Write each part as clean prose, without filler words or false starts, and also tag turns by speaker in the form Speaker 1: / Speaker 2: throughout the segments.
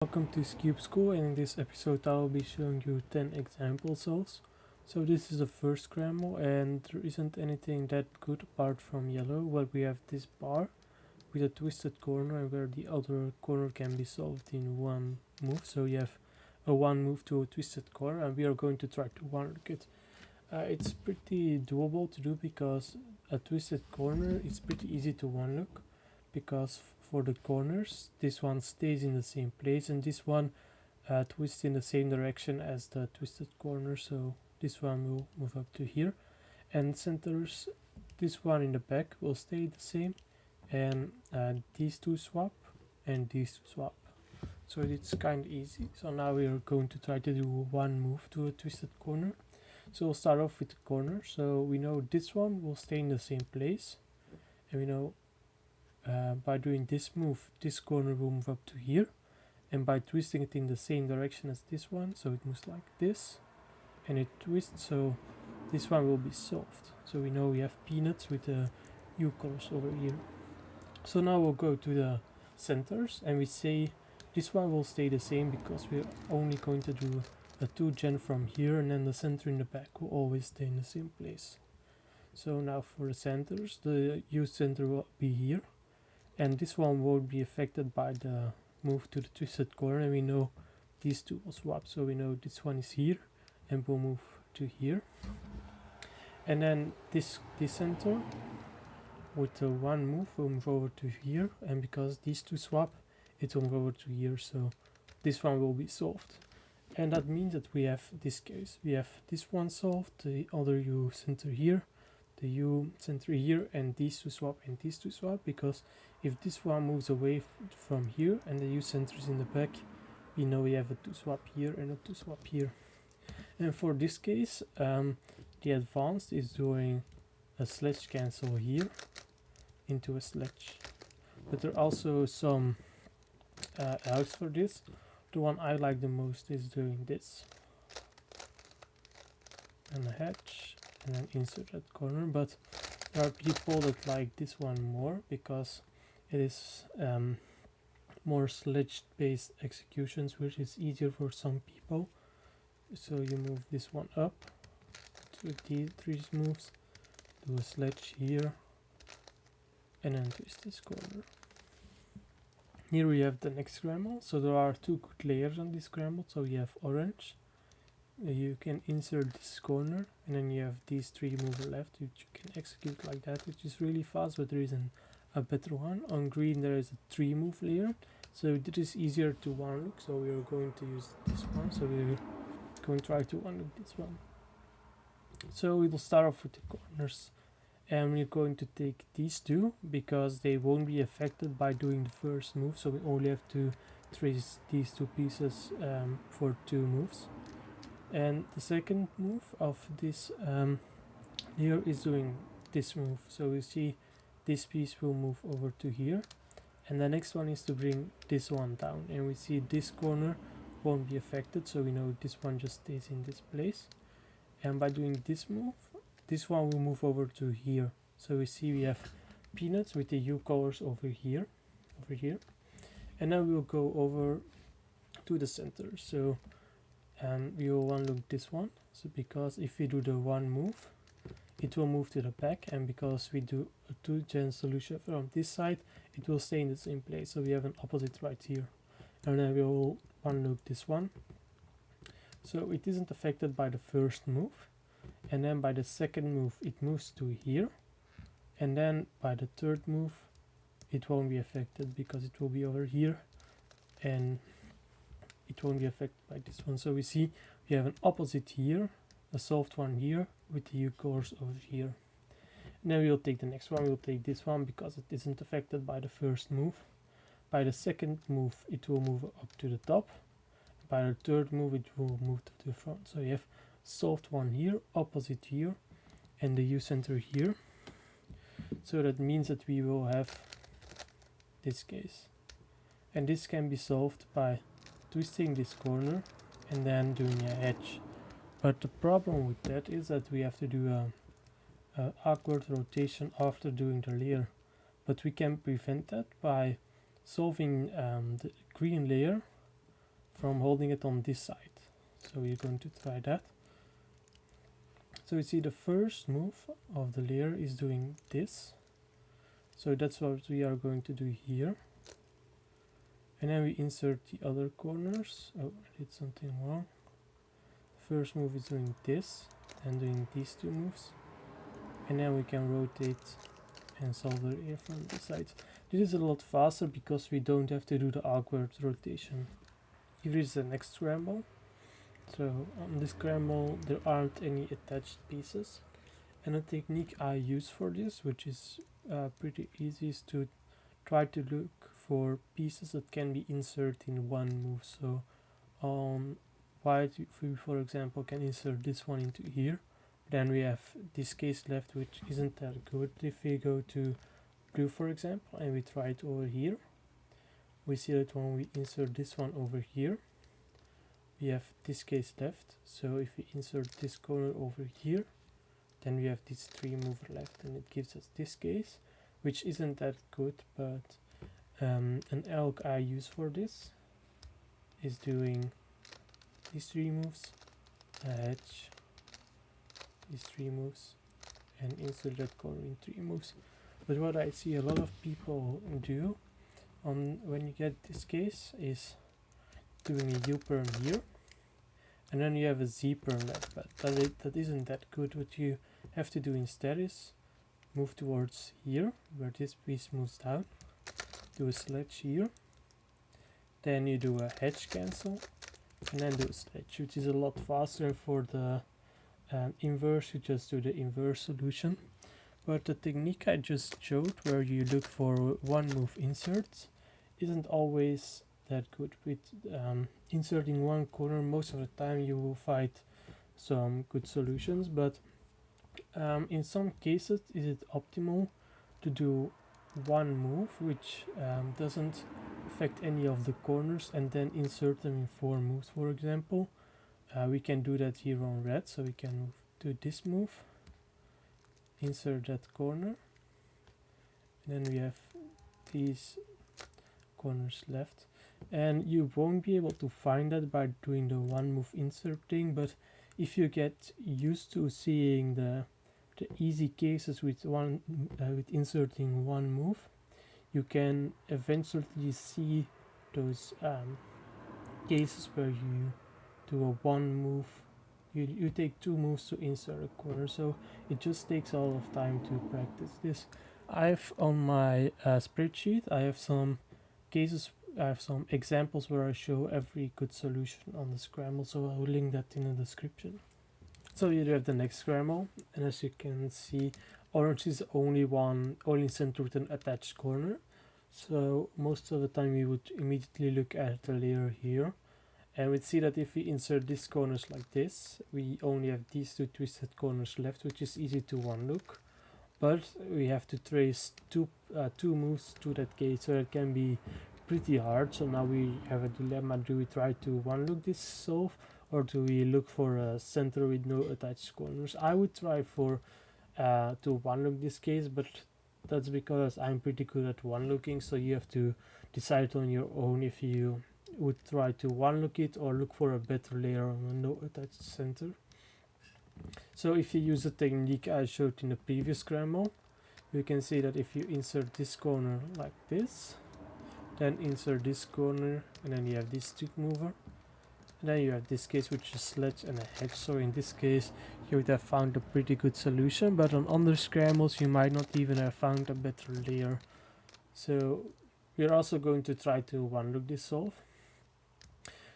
Speaker 1: Welcome to SkewbSchool, and in this episode I will be showing you 10 example solves. So this is the first scramble and there isn't anything that good apart from yellow, where we have this bar with a twisted corner and where the other corner can be solved in one move. So you have a one move to a twisted corner and we are going to try to one look it. It's pretty doable to do because a twisted corner is pretty easy to one look, because for the corners this one stays in the same place and this one twists in the same direction as the twisted corner, so this one will move up to here, and centers, this one in the back will stay the same, and these two swap and these two swap. So it's kind of easy. So now we are going to try to do one move to a twisted corner. So we'll start off with the corner. So we know this one will stay in the same place, and we know by doing this move this corner will move up to here, and by twisting it in the same direction as this one, so it moves like this and it twists, so this one will be solved. So we know we have peanuts with the U colors over here. So now we'll go to the centers and we say this one will stay the same because we're only going to do a 2 gen from here, and then the center in the back will always stay in the same place. So now for the centers, the U center will be here, and this one won't be affected by the move to the twisted corner, and we know these two will swap, so we know this one is here and we'll move to here, and then this center with the one move will move over to here, and because these two swap it will move over to here, so this one will be solved. And that means that we have this case, we have this one solved, the other U center here, the U center here, and these two swap and these two swap, because if this one moves away from here and the U center is in the back, we know we have a 2 swap here and a 2 swap here. And for this case the advanced is doing a sledge cancel here into a sledge, but there are also some outs for this. The one I like the most is doing this and a hatch and then insert that corner, but there are people that like this one more because it is more sledge based executions, which is easier for some people. So you move this one up to these 3 moves, do a sledge here and then twist this corner. Here we have the next scramble. So there are 2 good layers on this scramble. So you have orange, you can insert this corner, and then you have these 3 moves left which you can execute like that, which is really fast, but there is a better one. On green there is a 3 move layer, so it is easier to one look, so we are going to use this one. So we're going to try to one look this one. So we will start off with the corners, and we're going to take these 2 because they won't be affected by doing the first move, so we only have to trace these 2 pieces for 2 moves. And the second move of this here is doing this move, so you see this piece will move over to here, and the next one is to bring this one down, and we see this corner won't be affected, so we know this one just stays in this place. And by doing this move, this one will move over to here, so we see we have peanuts with the U colors over here, and then we will go over to the center. So we will one look this one, so because if we do the one move it will move to the back, and because we do a 2 gen solution from this side it will stay in the same place, so we have an opposite right here. And then we will one look this one, so it isn't affected by the first move, and then by the second move it moves to here, and then by the third move it won't be affected because it will be over here, and it won't be affected by this one. So we see we have an opposite here, a solved one here with the U colors over here. And then we'll take the next one, we'll take this one because it isn't affected by the first move. By the second move it will move up to the top, by the third move it will move to the front. So you have solved one here, opposite here, and the U center here. So that means that we will have this case, and this can be solved by twisting this corner and then doing a hedge. But the problem with that is that we have to do a awkward rotation after doing the layer, but we can prevent that by solving the green layer from holding it on this side. So we're going to try that. So we see the first move of the layer is doing this. So that's what we are going to do here. And then we insert the other corners. Oh, I did something wrong. First move is doing this and doing these two moves. And then we can rotate and solder here from the sides. This is a lot faster because we don't have to do the awkward rotation. Here is the next scramble. So on this scramble there aren't any attached pieces. And the technique I use for this, which is pretty easy, is to try to look for pieces that can be inserted in one move. So on white, we for example can insert this one into here. Then we have this case left, which isn't that good. If we go to blue for example and we try it over here, we see that when we insert this one over here, we have this case left. So if we insert this corner over here, then we have these three mover left, and it gives us this case, which isn't that good. But an alg I use for this is doing these three moves, edge, these three moves, and insert that corner in three moves. But what I see a lot of people do when you get this case is doing a U-perm here, and then you have a Z-perm left, but that isn't that good. What you have to do instead is move towards here, where this piece moves down, do a sledge here, then you do a hedge cancel, and then do a sledge, which is a lot faster. For the inverse, you just do the inverse solution. But the technique I just showed, where you look for one move inserts, isn't always that good. With inserting one corner, most of the time you will find some good solutions, but in some cases is it optimal to do one move which doesn't affect any of the corners and then insert them in four moves. For example, we can do that here on red, so we can do this move, insert that corner, and then we have these corners left. And you won't be able to find that by doing the one move insert thing, but if you get used to seeing the easy cases with inserting one move, you can eventually see those cases where you do a one move, you take two moves to insert a corner. So it just takes a lot of time to practice this. I've on my spreadsheet, I have some cases, I have some examples where I show every good solution on the scramble, so I will link that in the description. So here you have the next scramble, and as you can see, orange is only center with an attached corner. So most of the time we would immediately look at the layer here, and we'd see that if we insert these corners like this, we only have these two twisted corners left, which is easy to one look. But we have to trace two moves to that case, so it can be pretty hard. So now we have a dilemma: do we try to one look this solve, or do we look for a center with no attached corners? I would try for to one look this case, but that's because I'm pretty good at one looking, so you have to decide on your own if you would try to one look it or look for a better layer on a no attached center. So if you use the technique I showed in the previous scramble, you can see that if you insert this corner like this, then insert this corner, and then you have this stick mover, and then you have this case which is sledge and a hedge. So in this case you would have found a pretty good solution, but on other scrambles you might not even have found a better layer. So we're also going to try to one look this solve.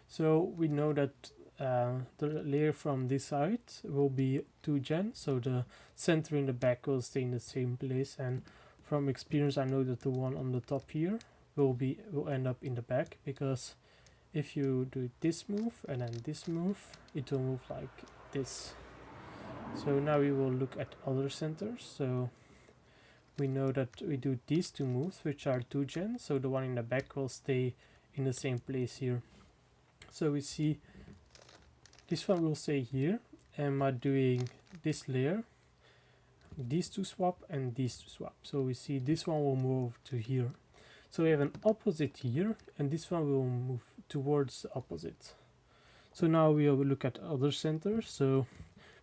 Speaker 1: So we know that the layer from this side will be 2gen, so the center in the back will stay in the same place, and from experience I know that the one on the top here will end up in the back, because if you do this move and then this move, it will move like this. So now we will look at other centers. So we know that we do these two moves, which are 2gen, so the one in the back will stay in the same place here. So we see this one will stay here, and by doing this layer, these two swap and these two swap. So we see this one will move to here. So we have an opposite here, and this one will move towards the opposite. So now we will look at other centers. So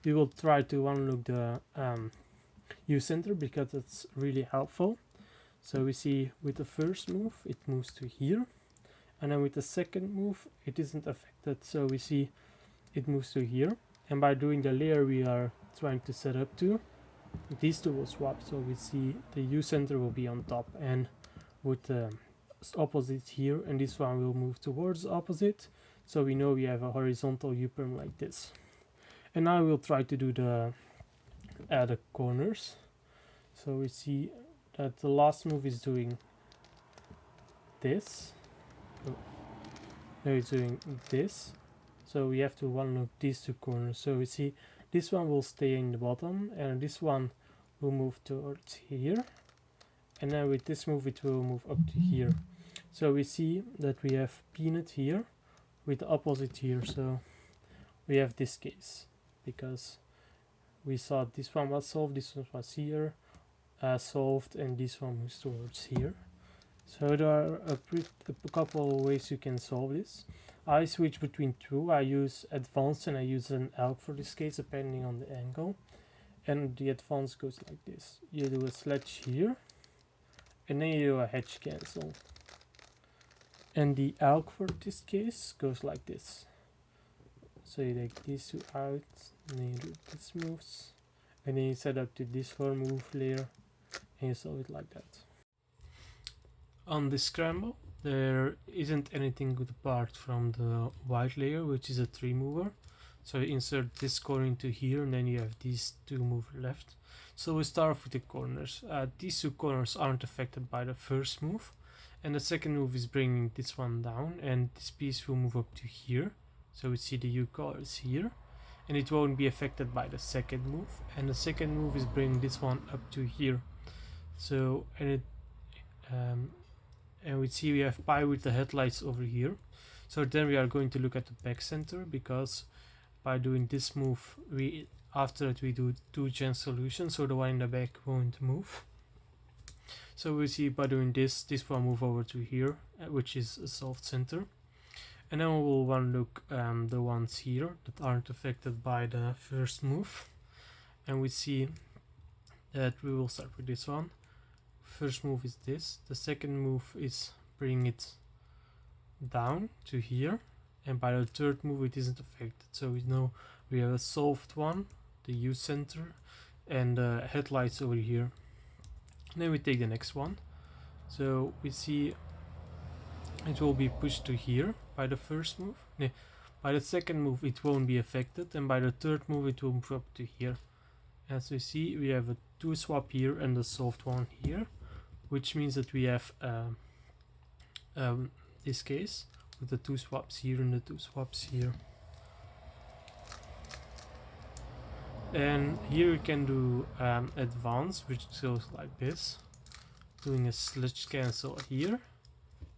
Speaker 1: we will try to unlock the U center because it's really helpful. So we see with the first move it moves to here, and then with the second move it isn't affected, so we see it moves to here. And by doing the layer we are trying to set up to, these two will swap, so we see the U center will be on top and with the opposite here, and this one will move towards the opposite, so we know we have a horizontal U-perm like this. And now we'll try to do the corners. So we see that the last move is doing this. Oh, now it's doing this. So we have to unlock these two corners. So we see this one will stay in the bottom, and this one will move towards here. And then with this move it will move up to here. So we see that we have peanut here with the opposite here. So we have this case because we saw this one was solved, this one was here solved, and this one moves towards here. So there are a couple of ways you can solve this. I switch between two. I use advanced and I use an ALK for this case depending on the angle. And the advanced goes like this. You do a sledge here and then you do a hedge cancel. And the ALK for this case goes like this. So you take these two out, and then you do this moves, and then you set up to this 4 move layer, and you solve it like that. On this scramble, there isn't anything good apart from the white layer, which is a 3 mover. So you insert this corner into here, and then you have these 2 moves left. So we start off with the corners. These 2 corners aren't affected by the first move, and the second move is bringing this one down, and this piece will move up to here. So we see the U color is here, and it won't be affected by the second move, and the second move is bringing this one up to here. So and we see we have pi with the headlights over here. So then we are going to look at the back center, because by doing this move after that we do 2 gen solutions, so the one in the back won't move. So we see by doing this will move over to here, which is a solved center. And then we will look the ones here that aren't affected by the first move. And we see that we will start with this one. First move is this. The second move is bring it down to here. And by the third move it isn't affected. So we know we have a solved one, the U center, and the headlights over here. And then we take the next one. So we see it will be pushed to here by the first move. No, by the second move it won't be affected, and by the third move it will move up to here. As we see, we have a 2 swap here and a solved one here, which means that we have this case with the 2 swaps here and the 2 swaps here. And here we can do advanced, which goes like this, doing a sledge cancel here,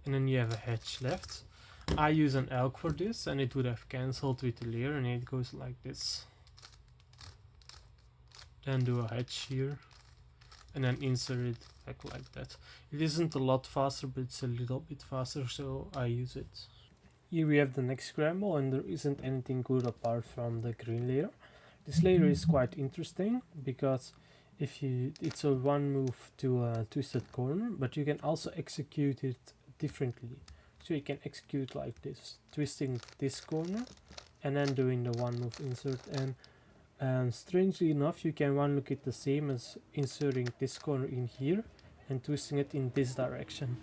Speaker 1: and then you have a hedge left. I use an ALK for this, and it would have cancelled with the layer, and it goes like this. Then do a hedge here, and then insert it back like that. It isn't a lot faster, but it's a little bit faster, so I use it. Here we have the next scramble, and there isn't anything good apart from the green layer. This layer is quite interesting because it's a 1 move to a twisted corner, but you can also execute it differently. So you can execute like this, twisting this corner and then doing the 1 move insert, and strangely enough you can look at the same as inserting this corner in here and twisting it in this direction.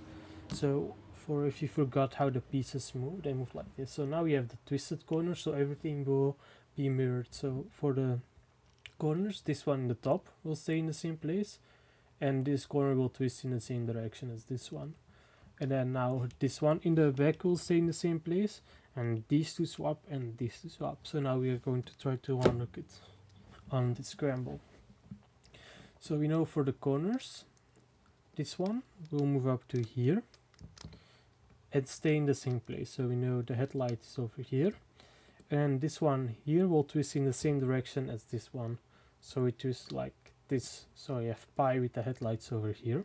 Speaker 1: So for if you forgot how the pieces move, they move like this. So now we have the twisted corner, so everything will be mirrored. So for the corners, this one in the top will stay in the same place, and this corner will twist in the same direction as this one. And then now this one in the back will stay in the same place, and these 2 swap and these 2 swap. So now we are going to try to unlock it on the scramble. So we know for the corners, this one will move up to here and stay in the same place. So we know the headlight is over here, and this one here will twist in the same direction as this one. So it twists like this. So you have pi with the headlights over here.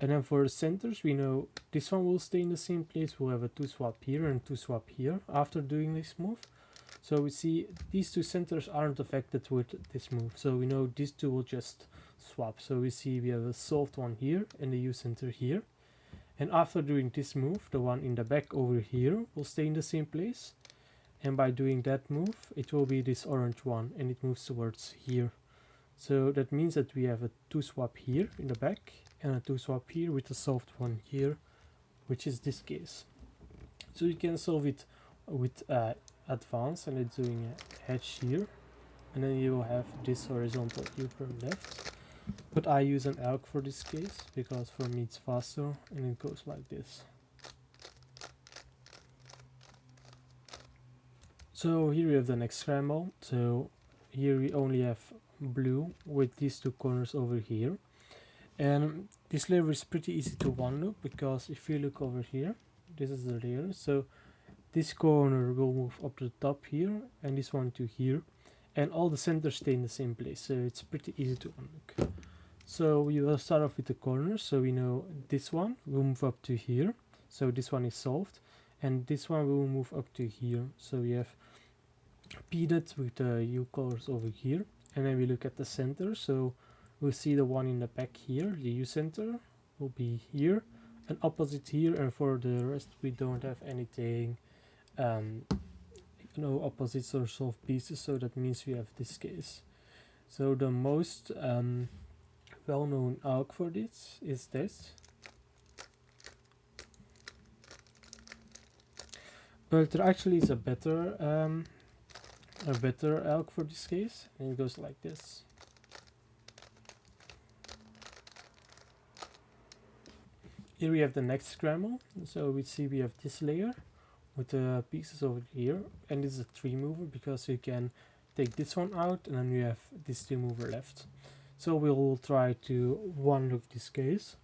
Speaker 1: And then for the centers, we know this one will stay in the same place. We'll have a 2 swap here and 2 swap here after doing this move. So we see these two centers aren't affected with this move. So we know these two will just swap. So we see we have a solved one here and the U center here. And after doing this move, the one in the back over here will stay in the same place. And by doing that move, it will be this orange one and it moves towards here. So that means that we have a 2 swap here in the back and a 2 swap here with a solved one here, which is this case. So you can solve it with advanced, and it's doing a hedge here, and then you will have this horizontal U-perm left. But I use an ALK for this case because for me it's faster, and it goes like this. So here we have the next scramble. So here we only have blue with these two corners over here, and this layer is pretty easy to one look because if you look over here, this is the layer. So this corner will move up to the top here and this one to here, and all the centers stay in the same place, so it's pretty easy to unlock. So we will start off with the corners. So we know this one will move up to here, so this one is solved, and this one will move up to here. So we have P-dot with the U colors over here, and then we look at the center. So we'll see the one in the back here, the U center will be here and opposite here, and for the rest we don't have anything, no opposites or solved pieces, so that means we have this case. So the most well-known ALK for this is this, but there actually is a better ALK for this case, and it goes like this. Here we have the next scramble. So we see we have this layer with the pieces over here, and this is a 3 mover because you can take this one out and then you have this 2 mover left. So we'll try to one look this case.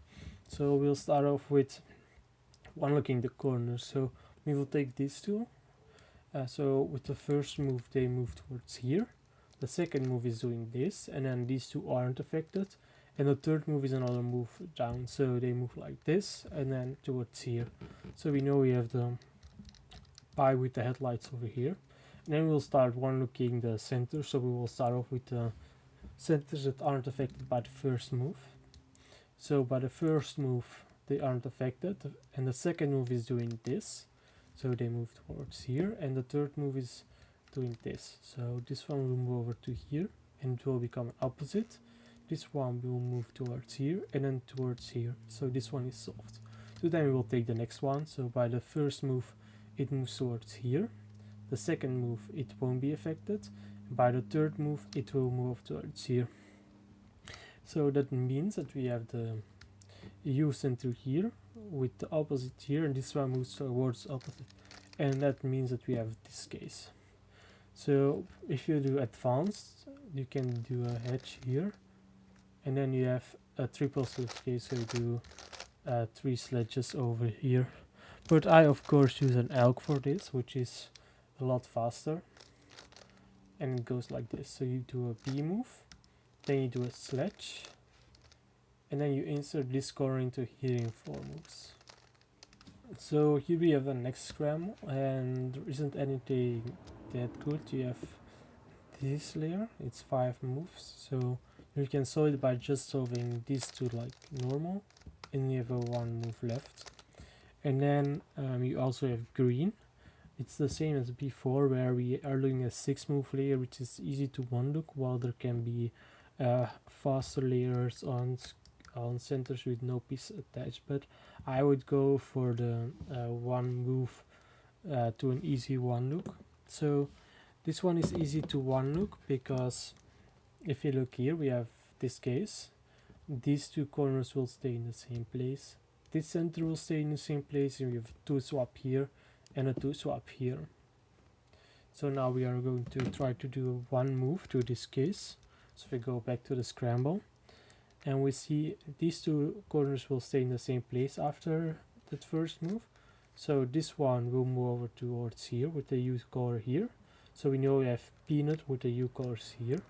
Speaker 1: So we'll start off with one looking the corners. So we will take these two. So with the first move they move towards here, the second move is doing this, and then these two aren't affected, and the third move is another move down, so they move like this and then towards here. So we know we have the pie with the headlights over here, and then we'll start one looking the center. So we will start off with the centers that aren't affected by the first move. So by the first move they aren't affected, and the second move is doing this, so they move towards here, and the third move is doing this, so this one will move over to here and it will become an opposite. This one will move towards here and then towards here, so this one is solved. So then we will take the next one. So by the first move it moves towards here, the second move it won't be affected, by the third move it will move towards here. So that means that we have the U center here with the opposite here, and this one moves towards opposite, and that means that we have this case. So if you do advanced, you can do a hedge here, and then you have a triple sledge case, so you do 3 sledges over here. But I of course use an ALK for this, which is a lot faster, and it goes like this. So you do a B move, then you do a sledge, and then you insert this corner into here in 4 moves. So here we have the next scramble, and there isn't anything that good. You have this layer, it's 5 moves, so you can solve it by just solving these two like normal, and you have a 1 move left. And then you also have green. It's the same as before, where we are looking at 6 move layer, which is easy to one look, while there can be faster layers on centers with no piece attached. But I would go for the 1 move to an easy one look. So this one is easy to one look because if you look here, we have this case. These 2 corners will stay in the same place. This center will stay in the same place, and we have 2 swap here and a 2 swap here. So now we are going to try to do 1 move to this case. So we go back to the scramble, and we see these 2 corners will stay in the same place after that first move. So this one will move over towards here with the U color here. So we know we have peanut with the U colors here.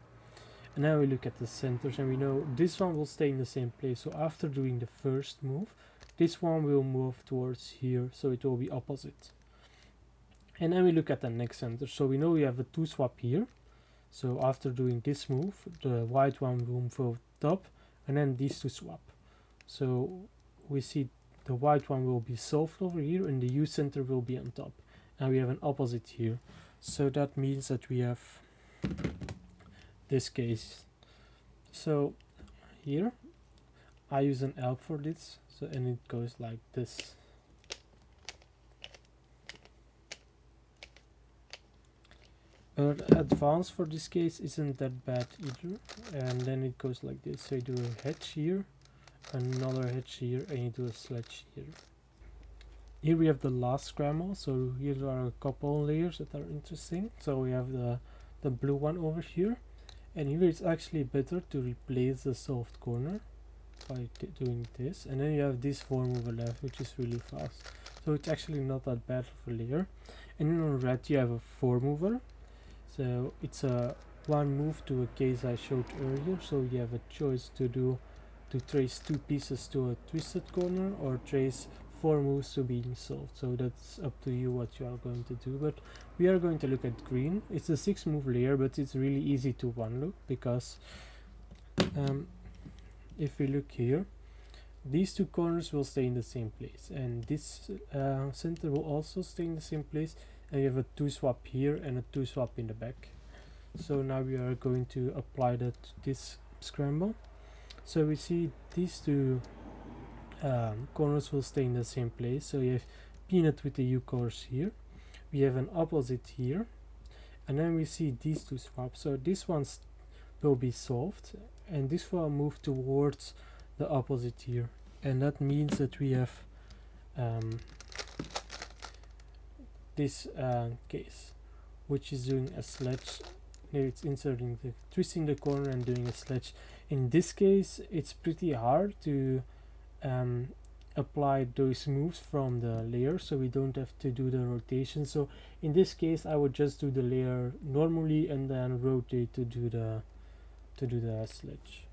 Speaker 1: And now we look at the centers, and we know this one will stay in the same place. So after doing the first move, this one will move towards here, so it will be opposite. And then we look at the next center. So we know we have a 2 swap here. So after doing this move, the white one will move over top, and then these two swap. So we see the white one will be solved over here, and the U center will be on top. And we have an opposite here. So that means that we have this case. So here I use an elk for this, so and it goes like this. But advance for this case isn't that bad either, and then it goes like this. So you do a hedge here, another hedge here, and you do a sledge here. Here we have the last scramble, so here are a couple layers that are interesting. So we have the blue one over here, and here it's actually better to replace the solved corner by doing this, and then you have this 4 mover left, which is really fast. So it's actually not that bad of a layer. And then on red you have a 4 mover. So it's a one move to a case I showed earlier, so you have a choice to trace 2 pieces to a twisted corner or trace 4 moves to being solved. So that's up to you what you are going to do, but we are going to look at green. It's a 6 move layer, but it's really easy to one look, because if we look here, these 2 corners will stay in the same place, and this center will also stay in the same place, and you have a 2 swap here and a 2 swap in the back. So now we are going to apply that to this scramble. So we see these 2 corners will stay in the same place. So you have peanut with the U course here, we have an opposite here, and then we see these 2 swaps. So this one will be solved, and this will move towards the opposite here, and that means that we have this case, which is doing a sledge. Here it's twisting the corner and doing a sledge. In this case, it's pretty hard to apply those moves from the layer, so we don't have to do the rotation. So in this case, I would just do the layer normally and then rotate to do the sledge.